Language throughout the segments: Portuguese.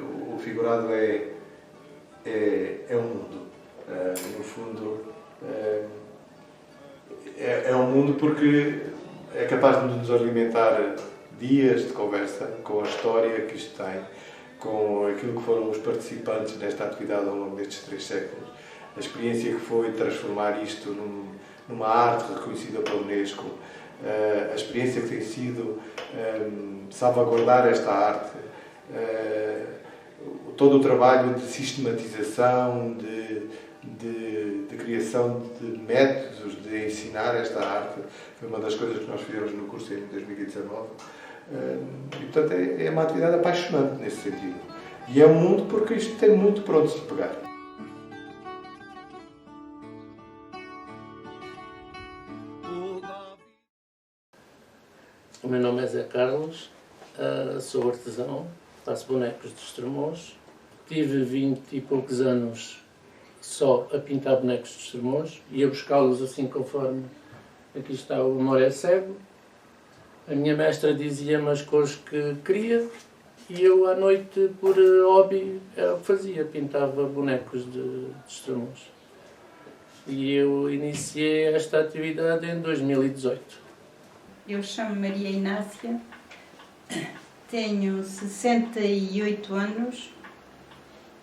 O figurado é um mundo. No fundo, é um mundo porque é capaz de nos alimentar dias de conversa com a história que isto tem, com aquilo que foram os participantes nesta atividade ao longo destes 3 séculos, a experiência que foi transformar isto numa arte reconhecida pela Unesco, a experiência que tem sido salvaguardar esta arte, todo o trabalho de sistematização, de criação de métodos de ensinar esta arte, foi uma das coisas que nós fizemos no curso em 2019. E, portanto, é uma atividade apaixonante nesse sentido. E é um mundo porque isto tem muito para onde se pegar. O meu nome é Zé Carlos, sou artesão, faço bonecos de estremoz. Tive 20 e poucos anos só a pintar bonecos de estremoz e a buscá-los assim conforme aqui está o Amor é Cego. A minha mestra dizia-me as cores que queria e eu à noite, por hobby, era o que fazia, pintava bonecos de estremoz. E eu iniciei esta atividade em 2018. Eu chamo-me Maria Inácia, tenho 68 anos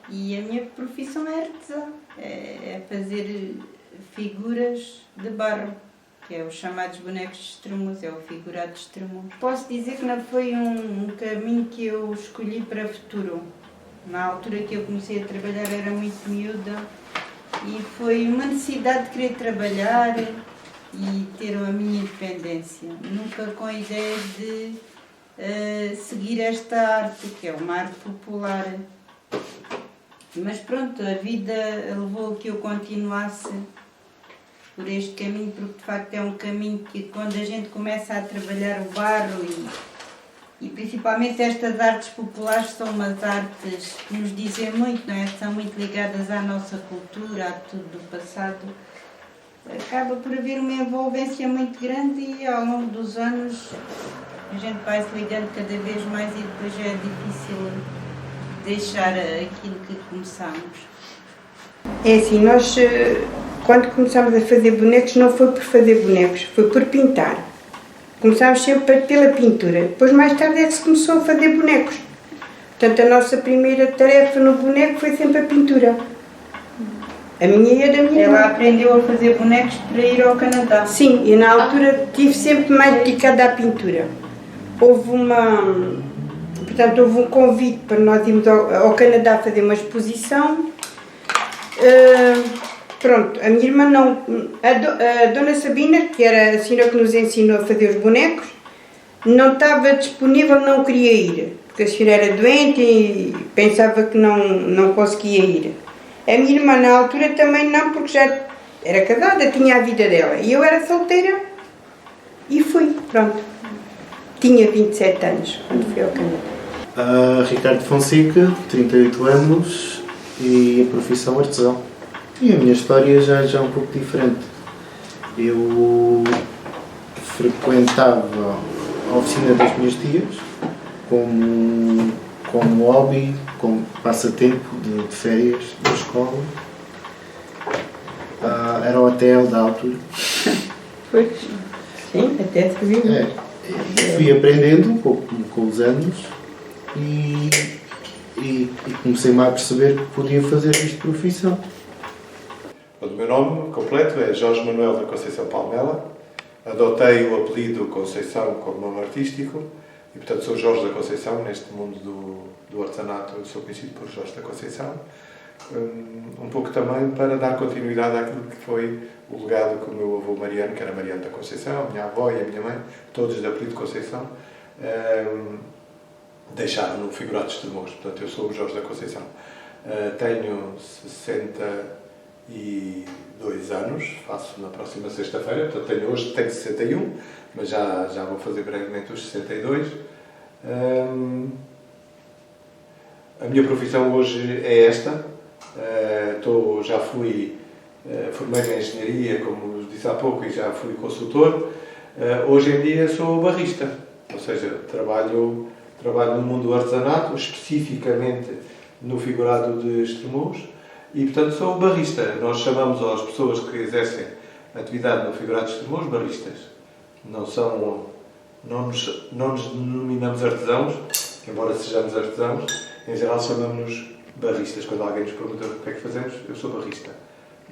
e a minha profissão é artesã, é fazer figuras de barro, que é os chamados bonecos de estremoz, é o figurado de estremoz. Posso dizer que não foi um caminho que eu escolhi para o futuro. Na altura que eu comecei a trabalhar era muito miúda e foi uma necessidade de querer trabalhar e ter a minha independência, nunca com a ideia de seguir esta arte, que é uma arte popular. Mas pronto, a vida levou a que eu continuasse por este caminho, porque de facto é um caminho que quando a gente começa a trabalhar o barro e principalmente estas artes populares são umas artes que nos dizem muito, não é? São muito ligadas à nossa cultura, a tudo do passado. Acaba por haver uma envolvência muito grande e ao longo dos anos a gente vai se ligando cada vez mais e depois é difícil deixar aquilo que começamos. É assim, nós quando começámos a fazer bonecos não foi por fazer bonecos, foi por pintar. Começámos sempre pela pintura, depois mais tarde é que se começou a fazer bonecos. Portanto, a nossa primeira tarefa no boneco foi sempre a pintura. A minha e a da minha irmã. Ela aprendeu a fazer bonecos para ir ao Canadá. Sim, e na altura estive sempre mais dedicada à pintura. Houve um convite para nós irmos ao Canadá fazer uma exposição. Pronto, a minha irmã não... A Dona Sabina, que era a senhora que nos ensinou a fazer os bonecos, não estava disponível, não queria ir. Porque a senhora era doente e pensava que não conseguia ir. A minha irmã na altura também não, porque já era casada, tinha a vida dela. E eu era solteira e fui, pronto. Tinha 27 anos quando fui ao Canadá. Ricardo Fonseca, 38 anos e a profissão artesão. E a minha história já é um pouco diferente. Eu frequentava a oficina das minhas tias como hobby, como passatempo de férias da escola. Era o hotel da altura. Pois, sim, até se viu. Fui aprendendo um pouco com os anos e comecei-me a perceber que podia fazer isto de profissão. O meu nome completo é Jorge Manuel da Conceição Palmela. Adotei o apelido Conceição como nome artístico e, portanto, sou Jorge da Conceição. Neste mundo do artesanato, eu sou conhecido por Jorge da Conceição. Um pouco também para dar continuidade àquilo que foi o legado que o meu avô Mariano, que era Mariano da Conceição, a minha avó e a minha mãe, todos de apelido Conceição, deixaram no figurado de estremoz. Portanto, eu sou o Jorge da Conceição. Tenho 62 anos, faço na próxima sexta-feira, portanto hoje tenho 61, mas já vou fazer brevemente os 62. A minha profissão hoje é esta. Formei em engenharia, como disse há pouco, e já fui consultor. Hoje em dia sou barrista, ou seja, trabalho trabalho no mundo do artesanato, especificamente no figurado de Estremoz, e portanto sou barrista. Nós chamamos as pessoas que exercem atividade no figurado de Estremoz barristas. Não nos denominamos artesãos, embora sejamos artesãos, em geral chamamos-nos barristas. Quando alguém nos pergunta o que é que fazemos, eu sou barrista.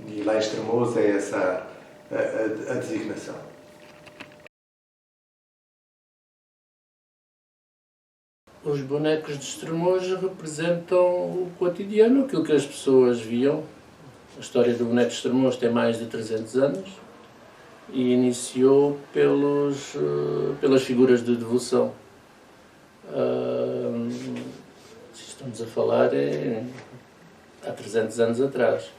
E lá em Estremoz é essa a designação. Os bonecos de Estremoz representam o cotidiano, aquilo que as pessoas viam. A história do boneco de Estremoz tem mais de 300 anos e iniciou pelas figuras de devoção. Estamos a falar há 300 anos atrás.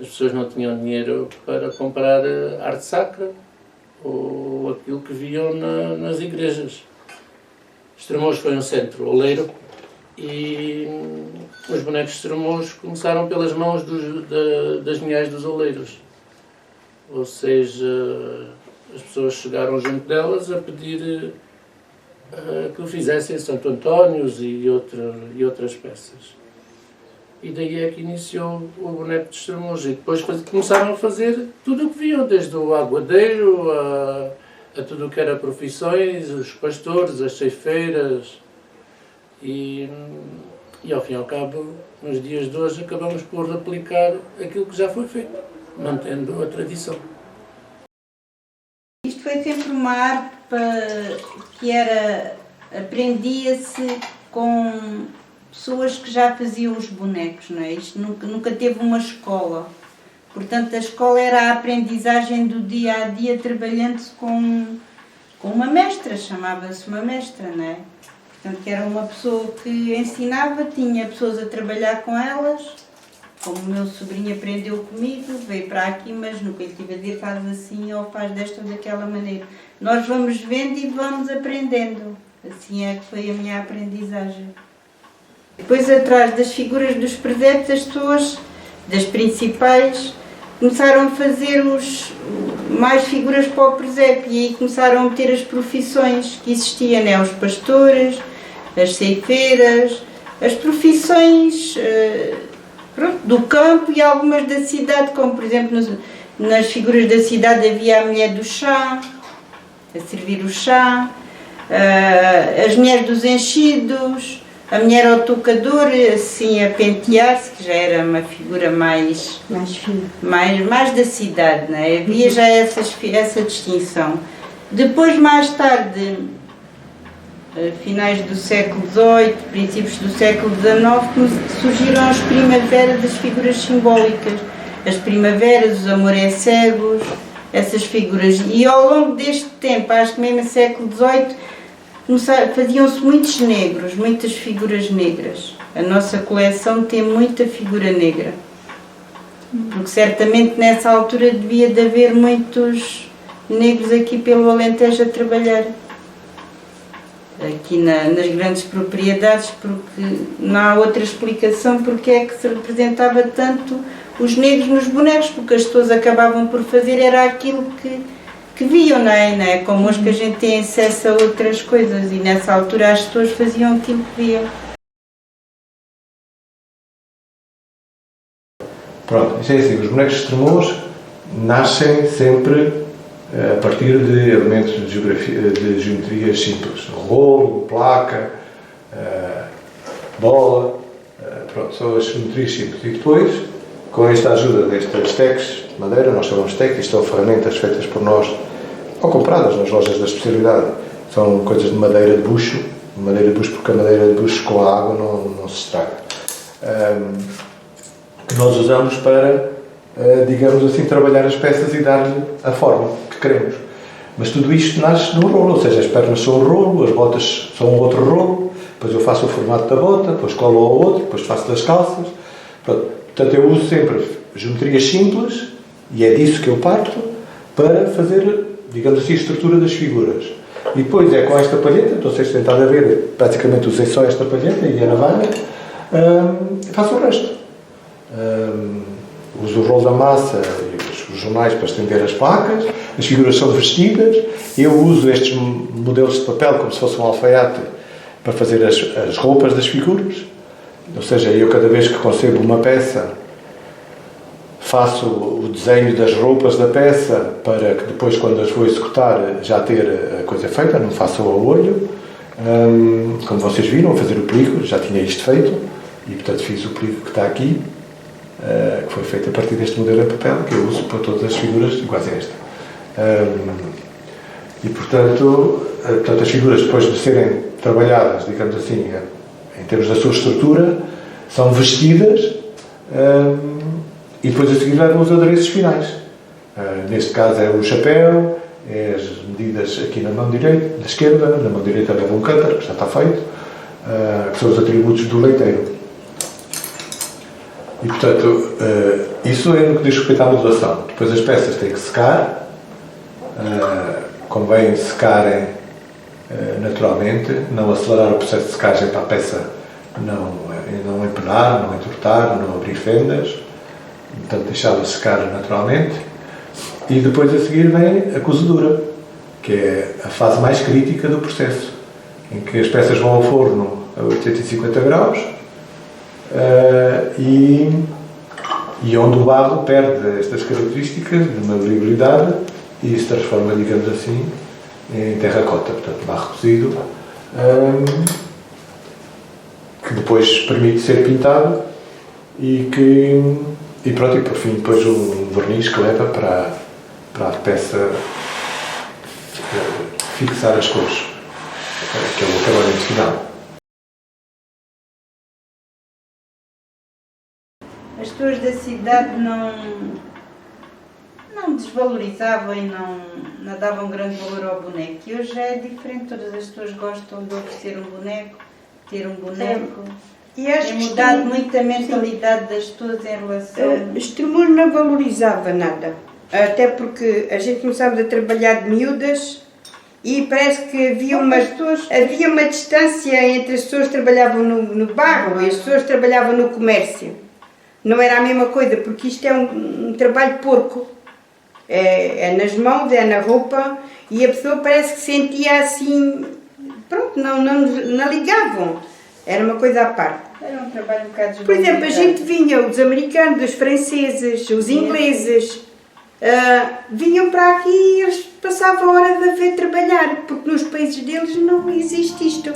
As pessoas não tinham dinheiro para comprar arte sacra ou aquilo que viam nas igrejas. Estremoz foi um centro oleiro e os bonecos de Estremoz começaram pelas mãos das mulheres dos oleiros. Ou seja, as pessoas chegaram junto delas a pedir que o fizessem Santo Antónios e outras peças. E daí é que iniciou o boneco de Estremoz. E depois começaram a fazer tudo o que viam, desde o aguadeiro a tudo o que era profissões, os pastores, as ceifeiras. E ao fim e ao cabo, nos dias de hoje, acabamos por replicar aquilo que já foi feito, mantendo a tradição. Isto foi sempre uma arte que aprendia-se com pessoas que já faziam os bonecos, não é? Isto nunca teve uma escola. Portanto, a escola era a aprendizagem do dia a dia, trabalhando-se com uma mestra, chamava-se uma mestra, não é? Portanto, que era uma pessoa que ensinava, tinha pessoas a trabalhar com elas, como o meu sobrinho aprendeu comigo, veio para aqui, mas nunca lhe tive a dizer faz assim ou faz desta ou daquela maneira. Nós vamos vendo e vamos aprendendo. Assim é que foi a minha aprendizagem. Depois, atrás das figuras dos presépios, as pessoas, das principais, começaram a fazer mais figuras para o presépio e aí começaram a ter as profissões que existiam, né? Os pastores, as ceifeiras, as profissões do campo e algumas da cidade, como por exemplo nas figuras da cidade havia a mulher do chá, a servir o chá, as mulheres dos enchidos, a mulher ao tocador, assim a pentear-se, que já era uma figura mais fina, mais da cidade, não é? Havia já essa distinção. Depois, mais tarde, finais do século XVIII, princípios do século XIX, surgiram as primaveras, as figuras simbólicas. As primaveras, os amores cegos, essas figuras. E ao longo deste tempo, acho que mesmo no século XVIII, faziam-se muitos negros, muitas figuras negras. A nossa coleção tem muita figura negra. Porque certamente nessa altura devia de haver muitos negros aqui pelo Alentejo a trabalhar. Aqui nas grandes propriedades, porque não há outra explicação porque é que se representava tanto os negros nos bonecos, porque as pessoas acabavam por fazer era aquilo que viam, não é? Como hoje que a gente tem acesso a outras coisas e nessa altura as pessoas faziam aquilo que viam. Pronto, isto é assim, os bonecos de Estremoz nascem sempre a partir de elementos de geometria simples. Rolo, placa, bola, pronto, são as geometrias simples. E depois, com esta ajuda destas tecs de madeira, nós chamamos tecs, isto são ferramentas feitas por nós ou compradas nas lojas da especialidade. São coisas de madeira de bucho porque a madeira de bucho com a água não se estraga. Que nós usamos para, digamos assim, trabalhar as peças e dar-lhe a forma que queremos. Mas tudo isto nasce num rolo, ou seja, as pernas são um rolo, as botas são um outro rolo, depois eu faço o formato da bota, depois colo ao outro, depois faço das calças. Portanto, eu uso sempre geometrias simples, e é disso que eu parto, para fazer, digamos assim, a estrutura das figuras. E depois é com esta palheta, estou a ser tentado a ver, praticamente usei só esta palheta e a navalha, faço o resto. Uso o rolo da massa e os jornais para estender as placas, as figuras são vestidas, eu uso estes modelos de papel como se fosse um alfaiate para fazer as roupas das figuras. Ou seja, eu cada vez que concebo uma peça, faço o desenho das roupas da peça para que depois, quando as vou executar, já ter a coisa feita, não faço ao olho. Como vocês viram, a fazer o película, já tinha isto feito e, portanto, fiz o película que está aqui, que foi feito a partir deste modelo em papel, que eu uso para todas as figuras iguais a esta. E, portanto, as figuras, depois de serem trabalhadas, digamos assim, em termos da sua estrutura, são vestidas e depois a seguir levam os adereços finais. Neste caso é o chapéu, é as medidas aqui na mão direita, na esquerda, na mão direita leva um cutter, que já está feito, que são os atributos do leiteiro. E, portanto, isso é no que diz respeito à modelação. Depois as peças têm que secar, convém secarem naturalmente, não acelerar o processo de secagem para a peça não empenar, não entortar, não abrir fendas, portanto deixá-la secar naturalmente. E depois a seguir vem a cozedura, que é a fase mais crítica do processo, em que as peças vão ao forno a 850 graus e onde o barro perde estas características de maleabilidade e se transforma, digamos assim, em terracota, portanto barro cozido, que depois permite ser pintado e pronto, e por fim depois um verniz que leva para a peça fixar as cores, que é o acabamento final. As pessoas da cidade não desvalorizavam e não davam grande valor ao boneco. E hoje é diferente, todas as pessoas gostam de oferecer um boneco, ter um boneco. E acho tem que mudado muito a mentalidade das pessoas em relação... Estremoz não valorizava nada, até porque a gente começava a trabalhar de miúdas e parece que havia uma distância entre as pessoas que trabalhavam no barro e as pessoas que trabalhavam no comércio. Não era a mesma coisa, porque isto é um trabalho porco. É nas mãos, é na roupa, e a pessoa parece que sentia assim, pronto, não ligavam. Era uma coisa à parte. Era um trabalho um bocado... Por exemplo, a gente vinha, os americanos, os franceses, os ingleses, vinham para aqui e eles passavam a hora de a ver trabalhar, porque nos países deles não existe isto.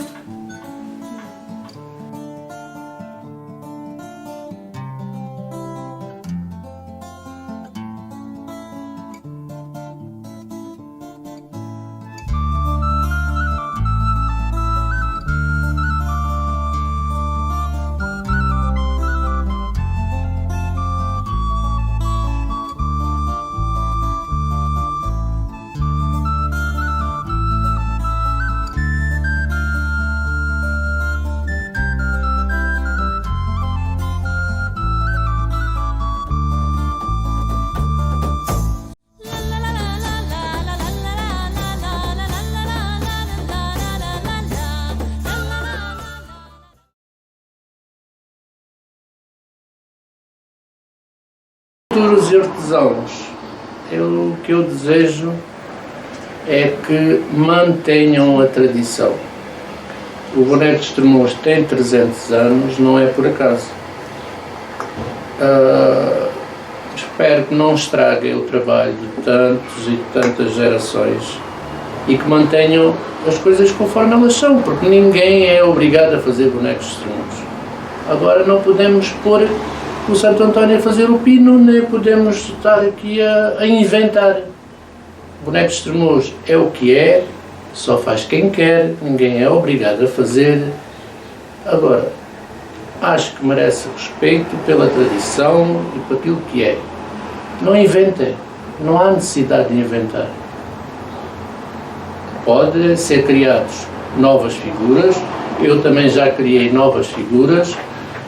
Futuros e artesãos, o que eu desejo é que mantenham a tradição. O boneco de Estremoz tem 300 anos, não é por acaso. Espero que não estraguem o trabalho de tantos e de tantas gerações e que mantenham as coisas conforme elas são, porque ninguém é obrigado a fazer bonecos de Estremoz. Agora não podemos pôr o Santo António a fazer o pino, nem podemos estar aqui a inventar. O boneco de Estremoz é o que é, só faz quem quer, ninguém é obrigado a fazer. Agora, acho que merece respeito pela tradição e por aquilo que é. Não inventem, não há necessidade de inventar. Podem ser criados novas figuras, eu também já criei novas figuras,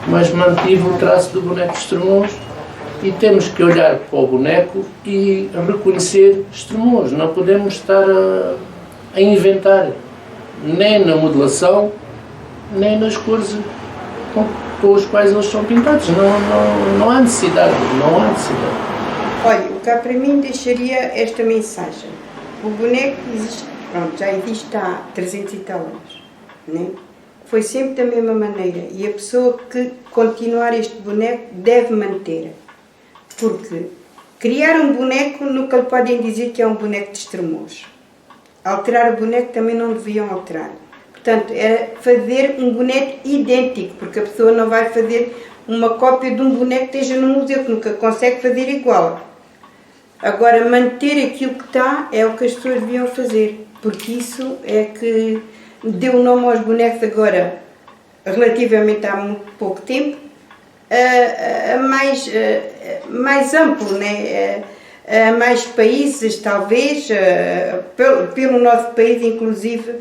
mas mantive o traço do boneco de Estremoz e temos que olhar para o boneco e reconhecer Estremoz. Não podemos estar a inventar, nem na modelação, nem nas cores com as quais eles são pintados. Não há necessidade, não há necessidade. Olha, o cá para mim deixaria esta mensagem. O boneco existe, pronto, já existe há 300 e tal anos, né? foi sempre da mesma maneira. E a pessoa que continuar este boneco deve manter. Porque criar um boneco nunca lhe podem dizer que é um boneco de Estremoz. Alterar o boneco também não deviam alterar. Portanto, era fazer um boneco idêntico, porque a pessoa não vai fazer uma cópia de um boneco que esteja no museu, que nunca consegue fazer igual. Agora, manter aquilo que está é o que as pessoas deviam fazer, porque isso é que deu o nome aos bonecos agora, relativamente há muito pouco tempo, mais amplo, né? Mais países, talvez, pelo nosso país, inclusive,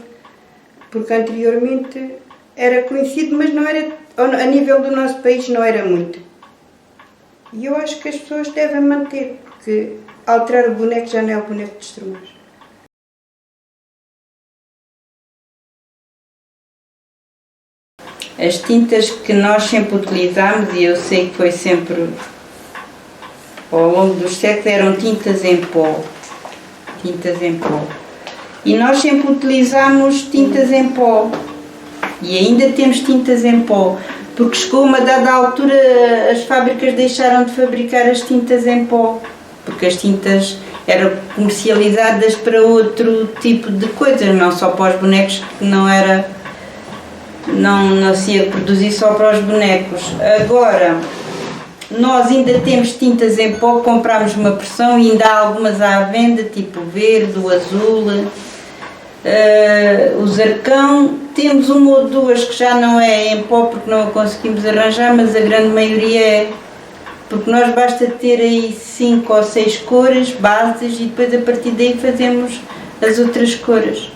porque anteriormente era conhecido, mas não era, a nível do nosso país não era muito. E eu acho que as pessoas devem manter, porque alterar o boneco já não é o boneco de Estremoz. As tintas que nós sempre utilizámos, e eu sei que foi sempre ao longo dos séculos, eram tintas em pó. Tintas em pó. E nós sempre utilizámos tintas em pó. E ainda temos tintas em pó. Porque chegou uma dada altura, as fábricas deixaram de fabricar as tintas em pó. Porque as tintas eram comercializadas para outro tipo de coisas, não só para os bonecos, que não se ia produzir só para os bonecos. Agora, nós ainda temos tintas em pó, comprámos uma porção e ainda há algumas à venda, tipo o verde, o azul, o zarcão. Temos uma ou duas que já não é em pó porque não a conseguimos arranjar, mas a grande maioria é. Porque nós basta ter aí 5 ou 6 cores, bases, e depois a partir daí fazemos as outras cores.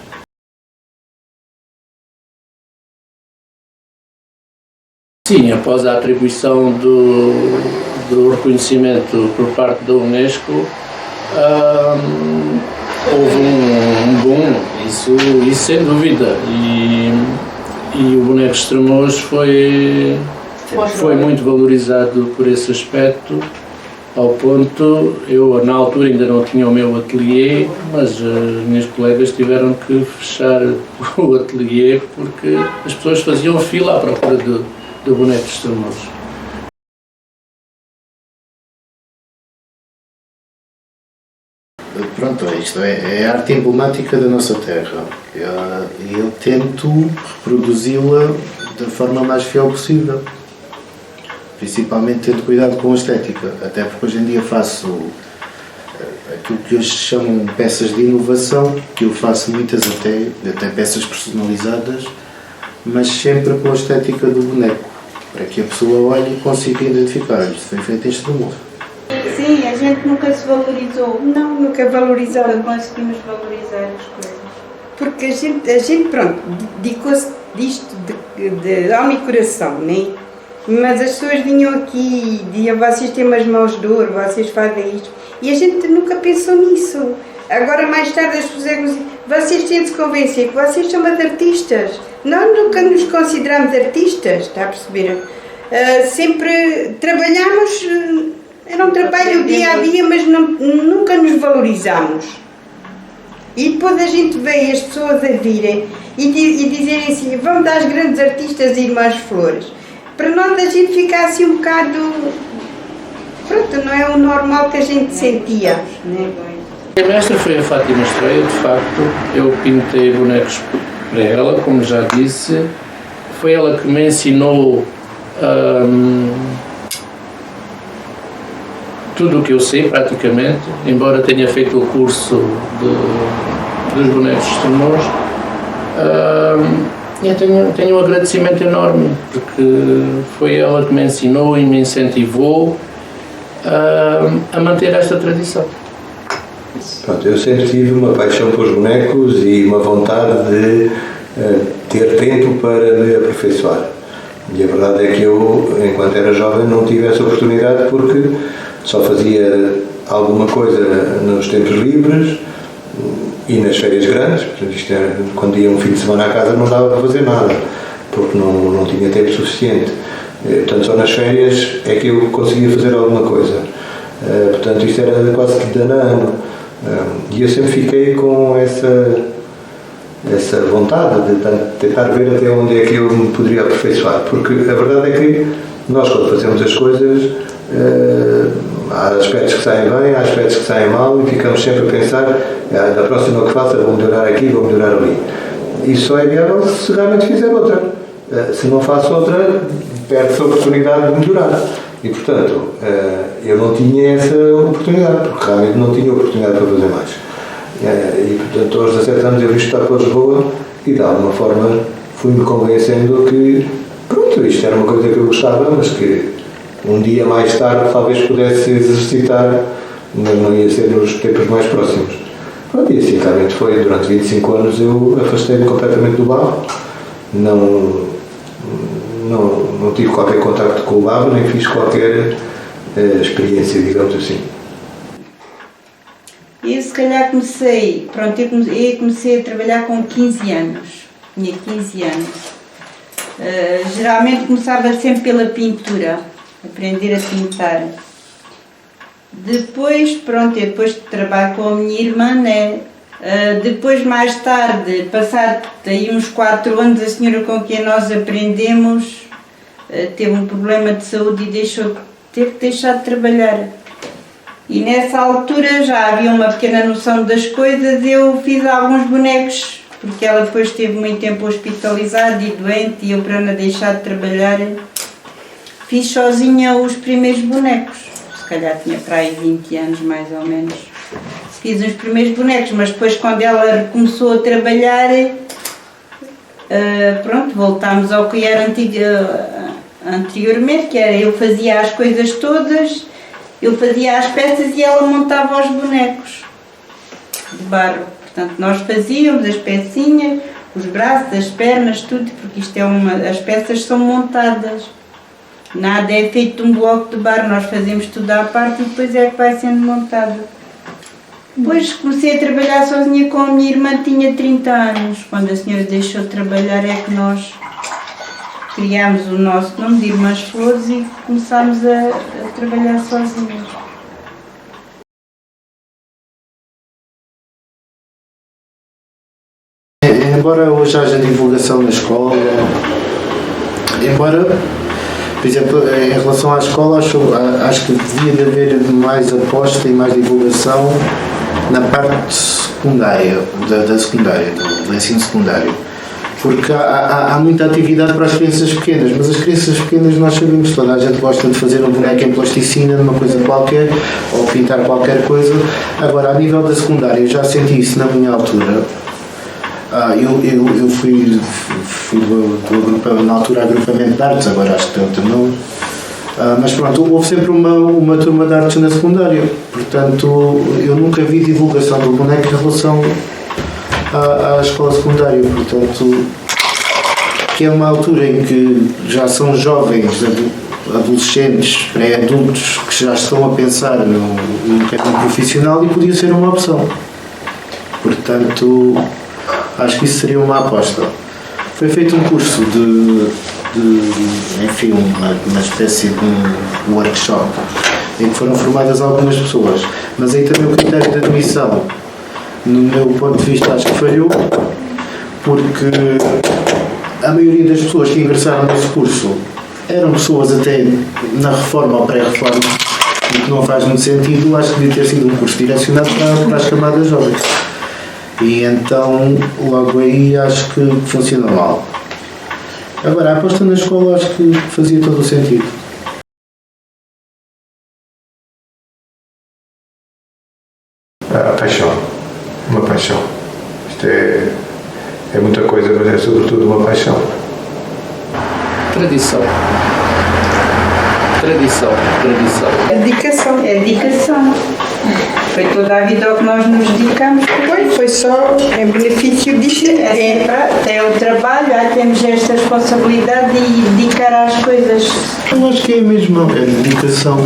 Sim, após a atribuição do reconhecimento por parte da Unesco, houve um boom, isso sem dúvida, e o boneco de Estremoz foi muito valorizado por esse aspecto, ao ponto, eu na altura ainda não tinha o meu ateliê, mas as minhas colegas tiveram que fechar o ateliê porque as pessoas faziam fila à procura do boneco de Estremoz. Pronto, isto é a arte emblemática da nossa terra e eu tento reproduzi-la da forma mais fiel possível, principalmente tendo cuidado com a estética, até porque hoje em dia faço aquilo que hoje chamam peças de inovação, que eu faço muitas até peças personalizadas, mas sempre com a estética do boneco, para que a pessoa olhe e consiga identificar, isto foi feito em Estremoz. Sim, a gente nunca se valorizou. Não, nunca valorizava. Nunca conseguimos valorizar as coisas. Porque a gente pronto, dedicou-se disto de alma e coração, né? Mas as pessoas vinham aqui e diziam, vocês têm umas mãos de ouro, vocês fazem isto. E a gente nunca pensou nisso. Agora, mais tarde, as pessoas dizem, vocês têm de se convencer que vocês são as artistas. Nós nunca nos consideramos artistas, está a perceber? Sempre trabalhamos, era um trabalho dia a dia, mas nunca nos valorizamos. E depois a gente vê as pessoas a virem e dizerem assim, vamos dar às grandes artistas Irmãs Flores. Para nós a gente fica assim um bocado, pronto, não é o normal que a gente sentia. Né? A mestra foi a Fátima Estreia, de facto, eu pintei bonecos para ela, como já disse, foi ela que me ensinou tudo o que eu sei praticamente, embora tenha feito o curso dos bonecos de Estremoz. Eu tenho um agradecimento enorme, porque foi ela que me ensinou e me incentivou a manter esta tradição. Pronto, eu sempre tive uma paixão pelos bonecos e uma vontade de ter tempo para me aperfeiçoar. E a verdade é que eu, enquanto era jovem, não tive essa oportunidade porque só fazia alguma coisa nos tempos livres e nas férias grandes. Portanto, isto era, quando ia um fim de semana à casa não dava para fazer nada, porque não tinha tempo suficiente. Portanto, só nas férias é que eu conseguia fazer alguma coisa. Portanto, isto era quase que de ano a ano. E eu sempre fiquei com essa vontade de tentar ver até onde é que eu me poderia aperfeiçoar, porque a verdade é que nós, quando fazemos as coisas, há aspectos que saem bem, há aspectos que saem mal, e ficamos sempre a pensar, da próxima que faça vou melhorar aqui, vou melhorar ali. Isso só é viável se realmente fizer outra. Se não faço outra, perde-se a oportunidade de melhorar. E, portanto, eu não tinha essa oportunidade, porque realmente não tinha oportunidade para fazer mais. E, portanto, aos 17 anos eu vim estudar para Lisboa e, de alguma forma, fui-me convencendo que, pronto, isto era uma coisa que eu gostava, mas que um dia mais tarde talvez pudesse exercitar, mas não ia ser nos tempos mais próximos. Pronto, e assim realmente foi. Durante 25 anos eu afastei-me completamente do barro. Não tive qualquer contacto com o barro, nem fiz qualquer experiência, digamos assim. Eu se calhar comecei a trabalhar com 15 anos. Tinha 15 anos. Geralmente começava sempre pela pintura, aprender a pintar. Depois, depois de trabalho com a minha irmã, né? Depois, mais tarde, passado aí uns 4 anos, a senhora com quem nós aprendemos teve um problema de saúde e teve que deixar de trabalhar. E nessa altura já havia uma pequena noção das coisas, eu fiz alguns bonecos, porque ela depois esteve muito tempo hospitalizada e doente, e eu, para não deixar de trabalhar, fiz sozinha os primeiros bonecos. Se calhar tinha para aí 20 anos, mais ou menos. Fiz os primeiros bonecos, mas depois, quando ela começou a trabalhar, voltámos ao que era anteriormente, que era eu fazia as coisas todas, eu fazia as peças e ela montava os bonecos de barro. Portanto, nós fazíamos as pecinhas, os braços, as pernas, tudo, porque isto as peças são montadas. Nada é feito de um bloco de barro, nós fazemos tudo à parte e depois é que vai sendo montado. Depois comecei a trabalhar sozinha com a minha irmã, tinha 30 anos. Quando a senhora deixou de trabalhar é que nós criámos o nosso nome de Irmãs Flores e começámos a trabalhar sozinhas. Embora hoje haja divulgação na escola, por exemplo, em relação à escola, acho que devia de haver mais aposta e mais divulgação na parte secundária, da secundária, do ensino secundário. Porque há muita atividade para as crianças pequenas, mas as crianças pequenas nós sabemos, toda a gente gosta de fazer um boneco em plasticina, numa coisa qualquer, ou pintar qualquer coisa. Agora, a nível da secundária, eu já senti isso na minha altura. Eu fui na altura agrupamento de artes, agora acho que tanto não. Mas pronto, houve sempre uma turma de artes na secundária, portanto eu nunca vi divulgação do boneco em relação à escola secundária, portanto, que é uma altura em que já são jovens, adolescentes, pré-adultos, que já estão a pensar num caminho profissional e podia ser uma opção. Portanto, acho que isso seria uma aposta. Foi feito um curso enfim, uma espécie de um workshop em que foram formadas algumas pessoas, mas aí também o critério de admissão, no meu ponto de vista, acho que falhou, porque a maioria das pessoas que ingressaram nesse curso eram pessoas até na reforma ou pré-reforma, o que não faz muito sentido. Acho que devia ter sido um curso direcionado para as camadas jovens. E então, logo aí, acho que funcionou mal. Agora, a aposta na escola acho que fazia todo o sentido. A paixão. Uma paixão. Isto é muita coisa, mas é sobretudo uma paixão. Tradição. Dedicação. Foi toda a vida ao que nós nos dedicamos. Foi só em benefício disto. É o trabalho, temos esta responsabilidade de dedicar às coisas. Eu acho que é mesmo, é dedicação.